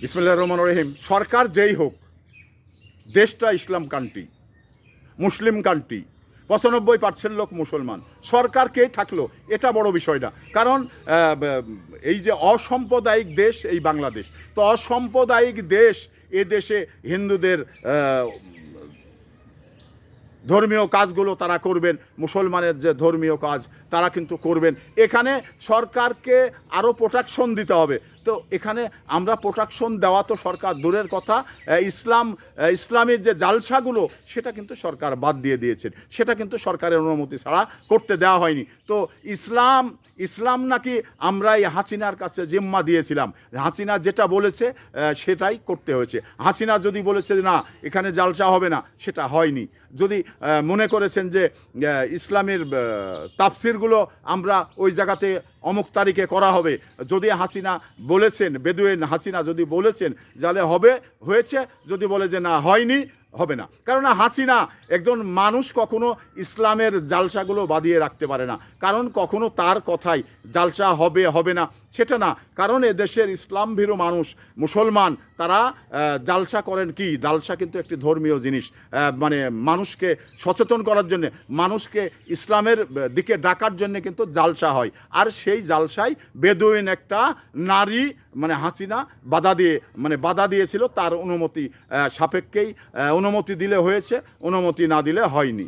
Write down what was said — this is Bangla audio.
বিসমিল্লাহির রহমানির রহিম। সরকার যেই হোক, দেশটা ইসলাম কান্ট্রি, মুসলিম কান্ট্রি, 95% লোক মুসলমান। সরকার কে থাকলো এটা বড় বিষয় না, কারণ এই যে অসাম্প্রদায়িক দেশ এই বাংলাদেশ, তো অসাম্প্রদায়িক দেশ, এ দেশে হিন্দুদের ধর্মীয় কাজগুলো তারা করবেন, মুসলমানের যে ধর্মীয় কাজ তারা কিন্তু করবেন। এখানে সরকারকে আরও প্রোটেকশন দিতে হবে। তো এখানে আমরা প্রোটেকশন দেওয়া তো সরকার দূরের কথা, ইসলামের যে জালসাগুলো সেটা কিন্তু সরকার বাদ দিয়ে দিয়েছেন, সেটা কিন্তু সরকারের অনুমতি ছাড়া করতে দেওয়া হয়নি। তো ইসলাম নাকি আমরা এই হাসিনার কাছে জিম্মা দিয়েছিলাম, হাসিনা যেটা বলেছে সেটাই করতে হয়েছে। হাসিনা যদি বলেছে যে না এখানে জালসা হবে না, সেটা হয়নি। যদি মনে করেছেন যে ইসলামের তাফসিরগুলো আমরা ওই জায়গাতে অমুক তারিখে করা হবে, যদি হাসিনা বলেছেন, বেদুইন হাসিনা যদি বলেছেন যাহলে হবে, হয়েছে। যদি বলে যে না হয়নি, হবে না। কারণ হাসিনা একজন মানুষ কখনো ইসলামের জালসাগুলো বাঁধিয়ে রাখতে পারে না, কারণ কখনো তার কথাই জালসা হবে হবে না সেটা না। কারণ এদেশের ইসলাম ভীরু মানুষ মুসলমান, তারা জালসা করেন কি, জালসা কিন্তু একটি ধর্মীয় জিনিস, মানে মানুষকে সচেতন করার জন্য, মানুষকে ইসলামের দিকে ডাকার জন্য কিন্তু জালসা হয়। আর সেই জালসায় বেদুইন একটা নারী মানে হাসিনা বাধা দিয়েছিল, তার অনুমতি সাপেক্ষেই অনুমতি দিলে হয়েছে, অনুমতি না দিলে হয়নি।